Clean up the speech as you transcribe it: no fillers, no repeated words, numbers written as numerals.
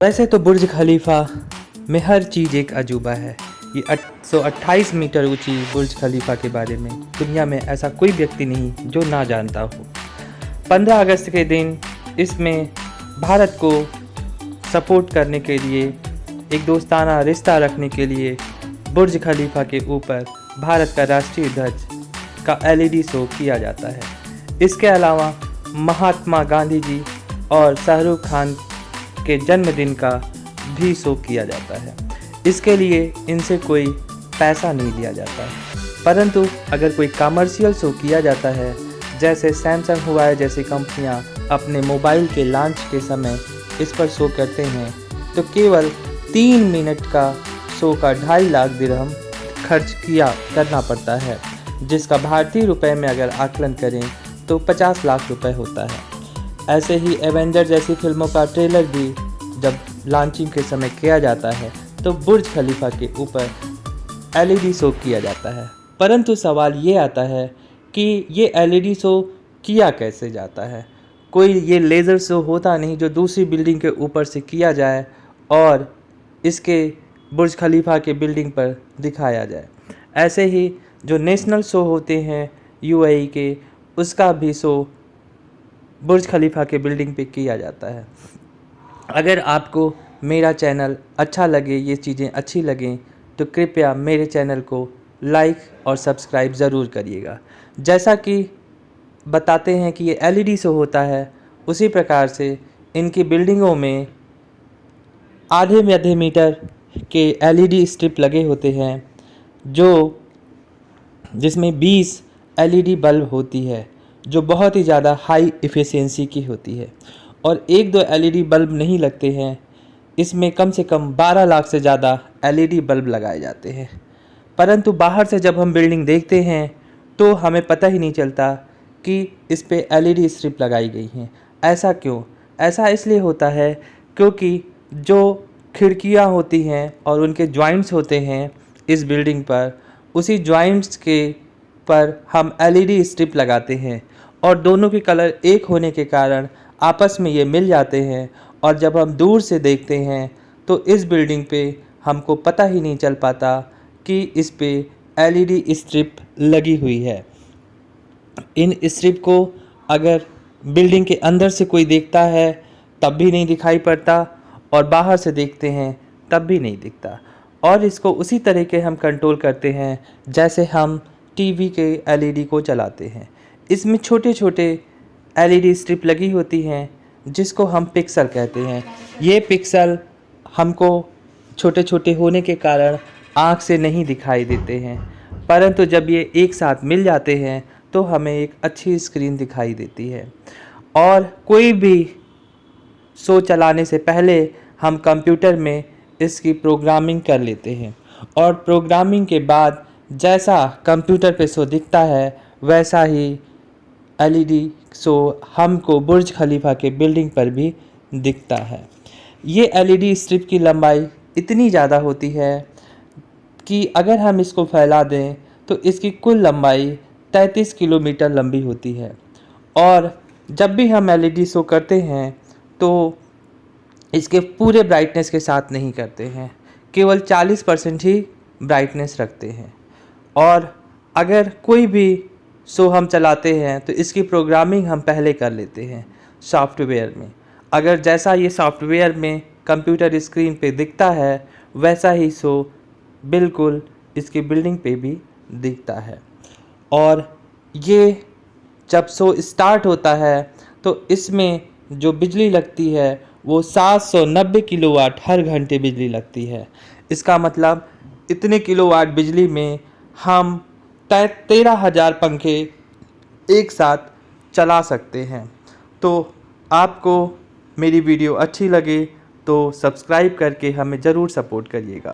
वैसे तो बुर्ज खलीफा में हर चीज़ एक अजूबा है। ये 128 मीटर ऊंची बुर्ज खलीफा के बारे में दुनिया में ऐसा कोई व्यक्ति नहीं जो ना जानता हो। 15 अगस्त के दिन इसमें भारत को सपोर्ट करने के लिए, एक दोस्ताना रिश्ता रखने के लिए बुर्ज खलीफा के ऊपर भारत का राष्ट्रीय ध्वज का LED शो किया जाता है। इसके अलावा महात्मा गांधी जी और शाहरुख खान के जन्मदिन का भी शो किया जाता है। इसके लिए इनसे कोई पैसा नहीं लिया जाता है, परंतु अगर कोई कमर्शियल शो किया जाता है, जैसे सैमसंग हुआ है जैसी कंपनियां अपने मोबाइल के लॉन्च के समय इस पर शो करते हैं, तो केवल 3 मिनट का शो का 2.5 लाख दिरहम खर्च करना पड़ता है, जिसका भारतीय रुपए में अगर आकलन करें तो 50 लाख रुपए होता है। ऐसे ही एवेंजर जैसी फिल्मों का ट्रेलर भी जब लॉन्चिंग के समय किया जाता है तो बुर्ज खलीफा के ऊपर LED शो किया जाता है। परंतु सवाल ये आता है कि ये LED शो किया कैसे जाता है। कोई ये लेज़र शो होता नहीं जो दूसरी बिल्डिंग के ऊपर से किया जाए और इसके बुर्ज खलीफा के बिल्डिंग पर दिखाया जाए। ऐसे ही जो नेशनल शो होते हैं UAE के, उसका भी शो बुर्ज खलीफा के बिल्डिंग पे किया जाता है। अगर आपको मेरा चैनल अच्छा लगे, ये चीज़ें अच्छी लगें, तो कृपया मेरे चैनल को लाइक और सब्सक्राइब ज़रूर करिएगा। जैसा कि बताते हैं कि ये LED शो होता है, उसी प्रकार से इनकी बिल्डिंगों में आधे मीटर के LED स्ट्रिप लगे होते हैं, जिसमें 20 LED बल्ब होती है, जो बहुत ही ज़्यादा हाई एफिशिएंसी की होती है। और 1-2 LED बल्ब नहीं लगते हैं, इसमें कम से कम 12 लाख से ज़्यादा LED बल्ब लगाए जाते हैं। परंतु बाहर से जब हम बिल्डिंग देखते हैं तो हमें पता ही नहीं चलता कि इस पे LED स्ट्रिप लगाई गई हैं। ऐसा क्यों? ऐसा इसलिए होता है क्योंकि जो खिड़कियां होती हैं और उनके जॉइंट्स होते हैं इस बिल्डिंग पर, उसी जॉइंट्स के पर हम LED स्ट्रिप लगाते हैं और दोनों के कलर एक होने के कारण आपस में ये मिल जाते हैं। और जब हम दूर से देखते हैं तो इस बिल्डिंग पे हमको पता ही नहीं चल पाता कि इस पे LED स्ट्रिप लगी हुई है। इन स्ट्रिप को अगर बिल्डिंग के अंदर से कोई देखता है तब भी नहीं दिखाई पड़ता और बाहर से देखते हैं तब भी नहीं दिखता। और इसको उसी तरीके हम कंट्रोल करते हैं जैसे हम TV के LED को चलाते हैं। इसमें छोटे छोटे LED स्ट्रिप लगी होती हैं जिसको हम पिक्सल कहते हैं। ये पिक्सल हमको छोटे छोटे होने के कारण आँख से नहीं दिखाई देते हैं, परंतु जब ये एक साथ मिल जाते हैं तो हमें एक अच्छी स्क्रीन दिखाई देती है। और कोई भी शो चलाने से पहले हम कंप्यूटर में इसकी प्रोग्रामिंग कर लेते हैं और प्रोग्रामिंग के बाद जैसा कंप्यूटर पे शो दिखता है वैसा ही LED शो हमको बुर्ज खलीफा के बिल्डिंग पर भी दिखता है। ये LED स्ट्रिप की लंबाई इतनी ज़्यादा होती है कि अगर हम इसको फैला दें तो इसकी कुल लंबाई 33 किलोमीटर लंबी होती है। और जब भी हम LED शो करते हैं तो इसके पूरे ब्राइटनेस के साथ नहीं करते हैं, केवल 40% ही ब्राइटनेस रखते हैं। और अगर कोई भी शो हम चलाते हैं तो इसकी प्रोग्रामिंग हम पहले कर लेते हैं सॉफ्टवेयर में। अगर जैसा ये सॉफ्टवेयर में कंप्यूटर स्क्रीन पे दिखता है वैसा ही शो बिल्कुल इसकी बिल्डिंग पे भी दिखता है। और ये जब शो स्टार्ट होता है तो इसमें जो बिजली लगती है वो 790 किलोवाट हर घंटे बिजली लगती है। इसका मतलब इतने किलोवाट बिजली में हम 13,000 पंखे एक साथ चला सकते हैं। तो आपको मेरी वीडियो अच्छी लगे तो सब्सक्राइब करके हमें ज़रूर सपोर्ट करिएगा।